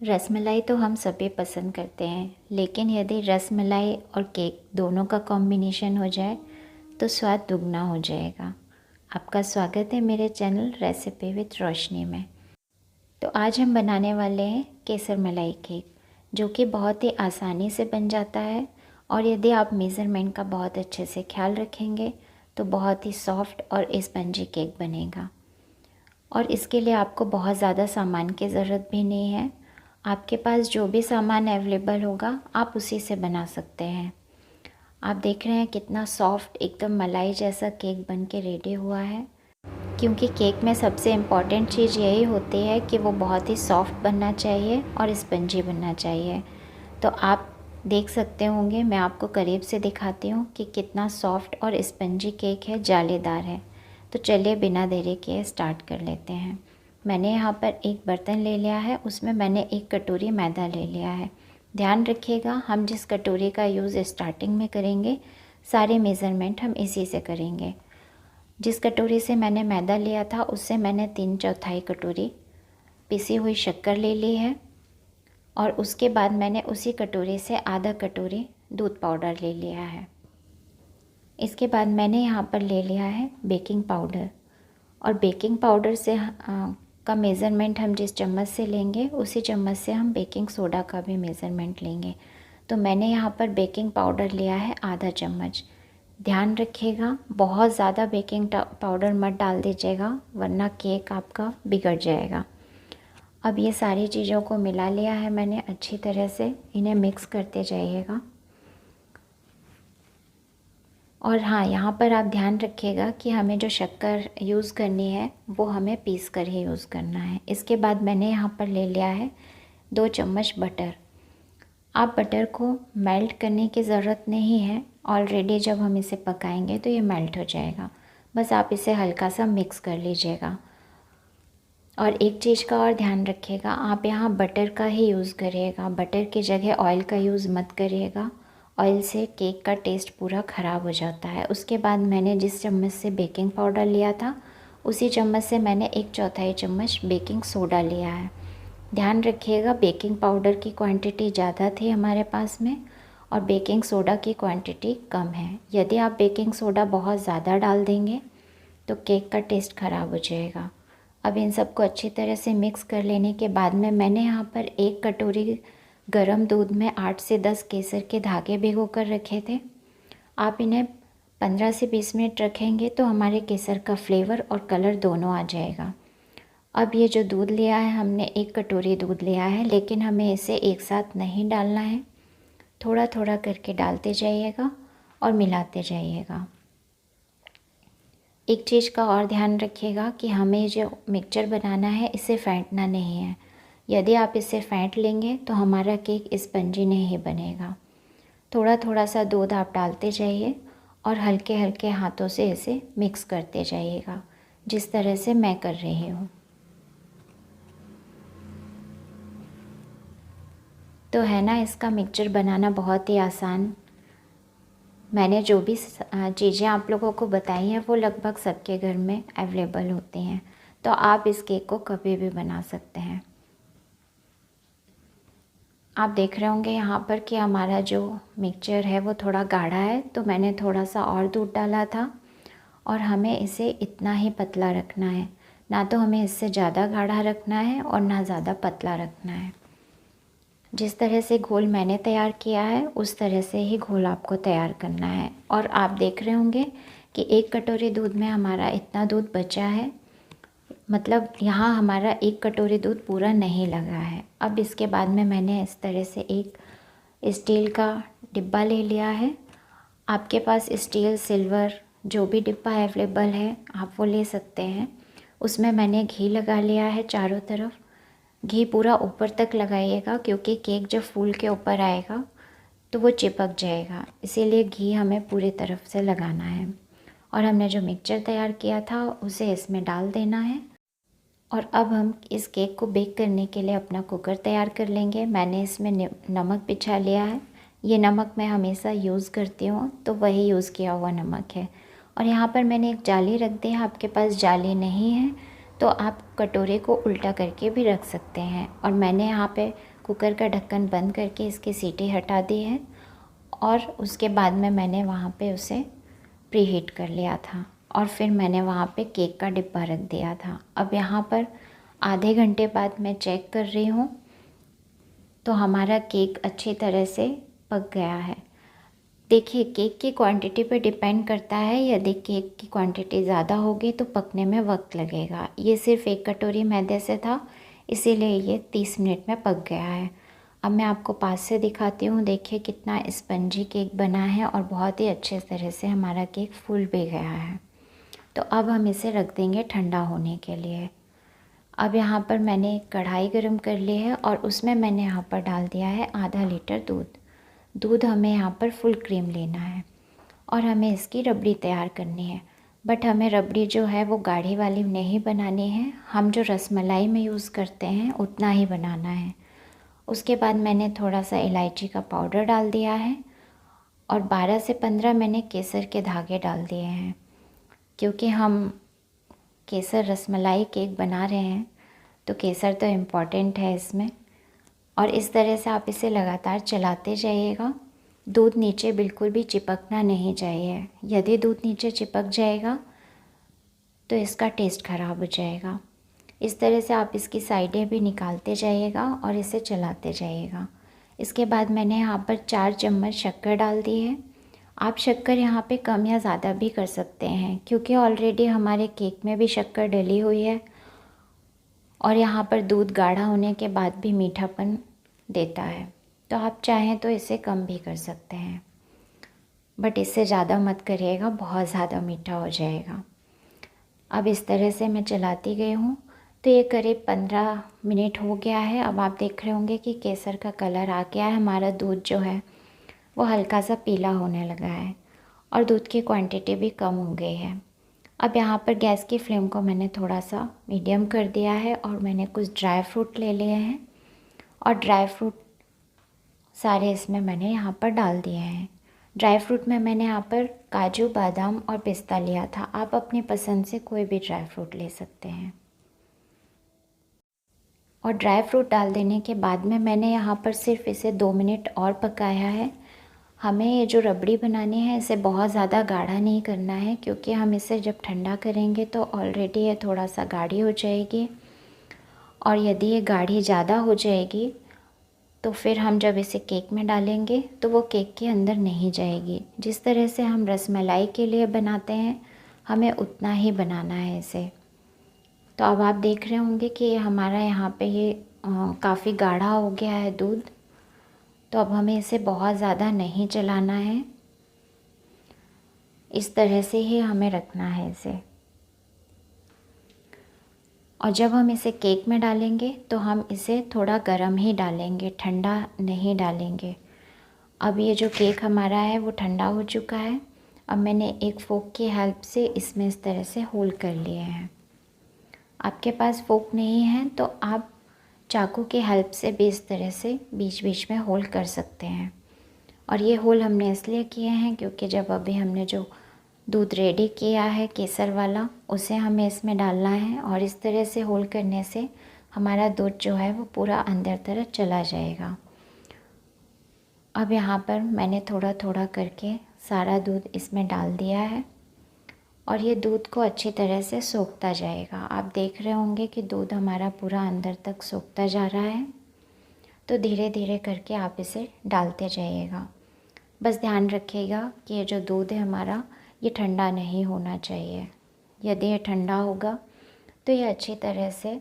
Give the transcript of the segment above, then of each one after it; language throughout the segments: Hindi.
रसमलाई तो हम सभी पसंद करते हैं, लेकिन यदि रसमलाई और केक दोनों का कॉम्बिनेशन हो जाए तो स्वाद दुगना हो जाएगा। आपका स्वागत है मेरे चैनल रेसिपी विद रोशनी में। तो आज हम बनाने वाले हैं केसर मलाई केक, जो कि बहुत ही आसानी से बन जाता है और यदि आप मेज़रमेंट का बहुत अच्छे से ख्याल रखेंगे तो बहुत ही सॉफ्ट और स्पंजी केक बनेगा। और इसके लिए आपको बहुत ज़्यादा सामान की ज़रूरत भी नहीं है। आपके पास जो भी सामान अवेलेबल होगा आप उसी से बना सकते हैं। आप देख रहे हैं कितना सॉफ्ट एकदम मलाई जैसा केक बन के रेडी हुआ है, क्योंकि केक में सबसे इम्पॉर्टेंट चीज़ यही होती है कि वो बहुत ही सॉफ्ट बनना चाहिए और स्पंजी बनना चाहिए। तो आप देख सकते होंगे, मैं आपको करीब से दिखाती हूँ कि कितना सॉफ्ट और स्पंजी केक है, जालीदार है। तो चलिए बिना देरी किए स्टार्ट कर लेते हैं। मैंने यहाँ पर एक बर्तन ले लिया है, उसमें मैंने 1 कटोरी मैदा ले लिया है। ध्यान रखिएगा, हम जिस कटोरी का यूज़ स्टार्टिंग में करेंगे सारे मेज़रमेंट हम इसी से करेंगे। जिस कटोरी से मैंने मैदा लिया था उससे मैंने 3/4 कटोरी पिसी हुई शक्कर ले ली है और उसके बाद मैंने उसी कटोरी से आधा कटोरी दूध पाउडर ले लिया है। इसके बाद मैंने यहाँ पर ले लिया है बेकिंग पाउडर, और बेकिंग पाउडर से का मेज़रमेंट हम जिस चम्मच से लेंगे उसी चम्मच से हम बेकिंग सोडा का भी मेज़रमेंट लेंगे। तो मैंने यहाँ पर बेकिंग पाउडर लिया है आधा चम्मच। ध्यान रखिएगा, बहुत ज़्यादा बेकिंग पाउडर मत डाल दीजिएगा, वरना केक आपका बिगड़ जाएगा। अब ये सारी चीज़ों को मिला लिया है मैंने अच्छी तरह से, इन्हें मिक्स करते जाइएगा। और हाँ, यहाँ पर आप ध्यान रखिएगा कि हमें जो शक्कर यूज़ करनी है वो हमें पीस कर ही यूज़ करना है। इसके बाद मैंने यहाँ पर ले लिया है 2 चम्मच बटर। आप बटर को मेल्ट करने की ज़रूरत नहीं है, ऑलरेडी जब हम इसे पकाएंगे तो ये मेल्ट हो जाएगा। बस आप इसे हल्का सा मिक्स कर लीजिएगा। और एक चीज़ का और ध्यान रखिएगा, आप यहाँ बटर का ही यूज़ करिएगा, बटर की जगह ऑयल का यूज़ मत करिएगा। ऑयल से केक का टेस्ट पूरा ख़राब हो जाता है। उसके बाद मैंने जिस चम्मच से बेकिंग पाउडर लिया था उसी चम्मच से मैंने 1/4 चम्मच बेकिंग सोडा लिया है। ध्यान रखिएगा, बेकिंग पाउडर की क्वांटिटी ज़्यादा थी हमारे पास में और बेकिंग सोडा की क्वांटिटी कम है। यदि आप बेकिंग सोडा बहुत ज़्यादा डाल देंगे तो केक का टेस्ट ख़राब हो जाएगा। अब इन सबको अच्छी तरह से मिक्स कर लेने के बाद में मैंने यहाँ पर 1 कटोरी गरम दूध में 8 से 10 केसर के धागे भिगो कर रखे थे। आप इन्हें 15 से 20 मिनट रखेंगे तो हमारे केसर का फ्लेवर और कलर दोनों आ जाएगा। अब ये जो दूध लिया है हमने 1 कटोरी दूध लिया है, लेकिन हमें इसे एक साथ नहीं डालना है, थोड़ा थोड़ा करके डालते जाइएगा और मिलाते जाइएगा। एक चीज़ का और ध्यान रखिएगा कि हमें जो मिक्सचर बनाना है इसे फेंटना नहीं है। यदि आप इसे फेंट लेंगे तो हमारा केक स्पंजी नहीं बनेगा। थोड़ा थोड़ा सा दूध आप डालते जाइए और हल्के हल्के हाथों से इसे मिक्स करते जाइएगा, जिस तरह से मैं कर रही हूँ। तो है ना, इसका मिक्सचर बनाना बहुत ही आसान। मैंने जो भी चीज़ें आप लोगों को बताई हैं वो लगभग सबके घर में अवेलेबल होती हैं, तो आप इस केक को कभी भी बना सकते हैं। आप देख रहे होंगे यहाँ पर कि हमारा जो मिक्सचर है वो थोड़ा गाढ़ा है, तो मैंने थोड़ा सा और दूध डाला था और हमें इसे इतना ही पतला रखना है, ना तो हमें इससे ज़्यादा गाढ़ा रखना है और ना ज़्यादा पतला रखना है। जिस तरह से घोल मैंने तैयार किया है उस तरह से ही घोल आपको तैयार करना है। और आप देख रहे होंगे कि 1 कटोरी दूध में हमारा इतना दूध बचा है, मतलब यहाँ हमारा 1 कटोरी दूध पूरा नहीं लगा है। अब इसके बाद में मैंने इस तरह से एक स्टील का डिब्बा ले लिया है। आपके पास स्टील, सिल्वर जो भी डिब्बा अवेलेबल है आप वो ले सकते हैं। उसमें मैंने घी लगा लिया है चारों तरफ। घी पूरा ऊपर तक लगाइएगा, क्योंकि केक जब फूल के ऊपर आएगा तो वो चिपक जाएगा, इसीलिए घी हमें पूरी तरफ से लगाना है। और हमने जो मिक्सचर तैयार किया था उसे इसमें डाल देना है। और अब हम इस केक को बेक करने के लिए अपना कुकर तैयार कर लेंगे। मैंने इसमें नमक बिछा लिया है। ये नमक मैं हमेशा यूज़ करती हूँ, तो वही यूज़ किया हुआ नमक है। और यहाँ पर मैंने एक जाली रख दी है, आपके पास जाली नहीं है तो आप कटोरे को उल्टा करके भी रख सकते हैं। और मैंने यहाँ पे कुकर का ढक्कन बंद करके इसकी सीटी हटा दी है और उसके बाद में मैंने वहाँ पे उसे प्रीहीट कर लिया था और फिर मैंने वहाँ पे केक का डिब्बा रख दिया था। अब यहाँ पर आधे घंटे बाद मैं चेक कर रही हूँ तो हमारा केक अच्छी तरह से पक गया है। देखिए, केक की क्वांटिटी पे डिपेंड करता है। यदि केक की क्वांटिटी ज़्यादा होगी तो पकने में वक्त लगेगा। ये सिर्फ़ 1 कटोरी मैदे से था, इसीलिए ये 30 मिनट में पक गया है। अब मैं आपको पास से दिखाती हूँ। देखिए कितना स्पंजी केक बना है और बहुत ही अच्छे तरह से हमारा केक फूल भी गया है। तो अब हम इसे रख देंगे ठंडा होने के लिए। अब यहाँ पर मैंने एक कढ़ाई गरम कर ली है और उसमें मैंने यहाँ पर डाल दिया है आधा लीटर दूध। दूध हमें यहाँ पर फुल क्रीम लेना है और हमें इसकी रबड़ी तैयार करनी है। बट हमें रबड़ी जो है वो गाढ़ी वाली नहीं बनानी है, हम जो रसमलाई में यूज़ करते हैं उतना ही बनाना है। उसके बाद मैंने थोड़ा सा इलायची का पाउडर डाल दिया है और 12 से 15 मैंने केसर के धागे डाल दिए हैं, क्योंकि हम केसर रसमलाई केक बना रहे हैं तो केसर तो इम्पॉर्टेंट है इसमें। और इस तरह से आप इसे लगातार चलाते जाइएगा। दूध नीचे बिल्कुल भी चिपकना नहीं चाहिए। यदि दूध नीचे चिपक जाएगा तो इसका टेस्ट ख़राब हो जाएगा। इस तरह से आप इसकी साइडें भी निकालते जाइएगा और इसे चलाते जाइएगा। इसके बाद मैंने यहाँ पर 4 चम्मच शक्कर डाल दी है। आप शक्कर यहाँ पे कम या ज़्यादा भी कर सकते हैं, क्योंकि ऑलरेडी हमारे केक में भी शक्कर डली हुई है और यहाँ पर दूध गाढ़ा होने के बाद भी मीठापन देता है। तो आप चाहें तो इसे कम भी कर सकते हैं, बट इससे ज़्यादा मत करिएगा, बहुत ज़्यादा मीठा हो जाएगा। अब इस तरह से मैं चलाती गई हूँ तो ये करीब 15 मिनट हो गया है। अब आप देख रहे होंगे कि केसर का कलर आ गया है। हमारा दूध जो है वो हल्का सा पीला होने लगा है और दूध की क्वांटिटी भी कम हो गई है। अब यहाँ पर गैस की फ्लेम को मैंने थोड़ा सा मीडियम कर दिया है और मैंने कुछ ड्राई फ्रूट ले लिए हैं और ड्राई फ्रूट सारे इसमें मैंने यहाँ पर डाल दिए हैं। ड्राई फ्रूट में मैंने यहाँ पर काजू, बादाम और पिस्ता लिया था। आप अपनी पसंद से कोई भी ड्राई फ्रूट ले सकते हैं। और ड्राई फ्रूट डाल देने के बाद में मैंने यहाँ पर सिर्फ इसे 2 मिनट और पकाया है। हमें ये जो रबड़ी बनानी है इसे बहुत ज़्यादा गाढ़ा नहीं करना है, क्योंकि हम इसे जब ठंडा करेंगे तो ऑलरेडी ये थोड़ा सा गाढ़ी हो जाएगी और यदि ये गाढ़ी ज़्यादा हो जाएगी तो फिर हम जब इसे केक में डालेंगे तो वो केक के अंदर नहीं जाएगी। जिस तरह से हम रसमलाई के लिए बनाते हैं हमें उतना ही बनाना है इसे। तो अब आप देख रहे होंगे कि हमारा यहाँ पे ये काफ़ी गाढ़ा हो गया है दूध। तो अब हमें इसे बहुत ज़्यादा नहीं चलाना है, इस तरह से ही हमें रखना है इसे। और जब हम इसे केक में डालेंगे तो हम इसे थोड़ा गर्म ही डालेंगे, ठंडा नहीं डालेंगे। अब ये जो केक हमारा है वो ठंडा हो चुका है। अब मैंने एक फोक की हेल्प से इसमें इस तरह से होल कर लिए हैं। आपके पास फोक नहीं है तो आप चाकू की हेल्प से भी इस तरह से बीच बीच में होल कर सकते हैं। और ये होल हमने इसलिए किए हैं क्योंकि जब अभी हमने जो दूध रेडी किया है केसर वाला उसे हमें इसमें डालना है और इस तरह से होल करने से हमारा दूध जो है वो पूरा अंदर तरफ चला जाएगा। अब यहाँ पर मैंने थोड़ा थोड़ा करके सारा दूध इसमें डाल दिया है और ये दूध को अच्छी तरह से सोखता जाएगा। आप देख रहे होंगे कि दूध हमारा पूरा अंदर तक सोखता जा रहा है। तो धीरे धीरे करके आप इसे डालते जाइएगा। बस ध्यान रखिएगा कि ये जो दूध है हमारा ये ठंडा नहीं होना चाहिए। यदि ये ठंडा होगा तो ये अच्छी तरह से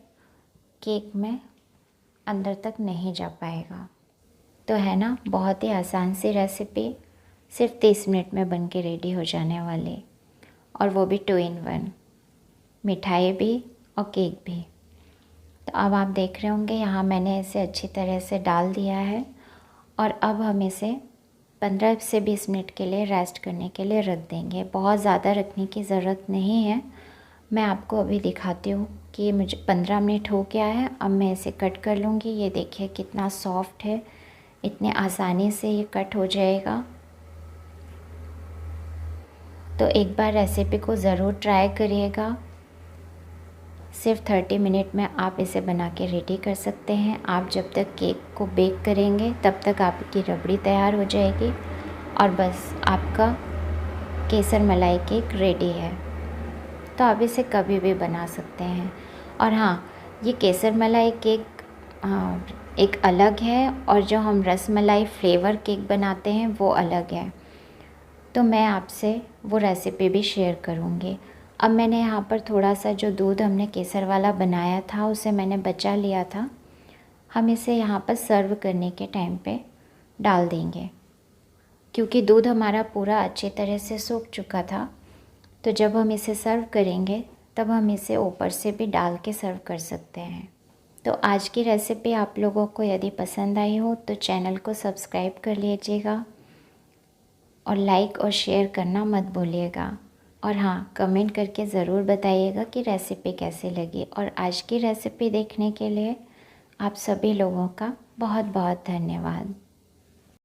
केक में अंदर तक नहीं जा पाएगा। तो है ना, बहुत ही आसान सी रेसिपी, सिर्फ 30 मिनट में बन के रेडी हो जाने वाली, और वो भी 2 in 1, मिठाई भी और केक भी। तो अब आप देख रहे होंगे यहाँ मैंने इसे अच्छी तरह से डाल दिया है और अब हम इसे 15 से 20 मिनट के लिए रेस्ट करने के लिए रख देंगे। बहुत ज़्यादा रखने की ज़रूरत नहीं है। मैं आपको अभी दिखाती हूँ कि मुझे 15 मिनट हो गया है। अब मैं इसे कट कर लूँगी। ये देखिए कितना सॉफ्ट है, इतने आसानी से ये कट हो जाएगा। तो एक बार रेसिपी को ज़रूर ट्राई करिएगा। सिर्फ 30 मिनट में आप इसे बना के रेडी कर सकते हैं। आप जब तक केक को बेक करेंगे तब तक आपकी रबड़ी तैयार हो जाएगी और बस आपका केसर मलाई केक रेडी है। तो आप इसे कभी भी बना सकते हैं। और हाँ, ये केसर मलाई केक एक अलग है और जो हम रस मलाई फ्लेवर केक बनाते हैं वो अलग है। तो मैं आपसे वो रेसिपी भी शेयर करूँगी। अब मैंने यहाँ पर थोड़ा सा जो दूध हमने केसर वाला बनाया था उसे मैंने बचा लिया था। हम इसे यहाँ पर सर्व करने के टाइम पे डाल देंगे, क्योंकि दूध हमारा पूरा अच्छी तरह से सूख चुका था। तो जब हम इसे सर्व करेंगे तब हम इसे ऊपर से भी डाल के सर्व कर सकते हैं। तो आज की रेसिपी आप लोगों को यदि पसंद आई हो तो चैनल को सब्सक्राइब कर लीजिएगा और लाइक और शेयर करना मत भूलिएगा। और हाँ, कमेंट करके ज़रूर बताइएगा कि रेसिपी कैसी लगी। और आज की रेसिपी देखने के लिए आप सभी लोगों का बहुत बहुत धन्यवाद।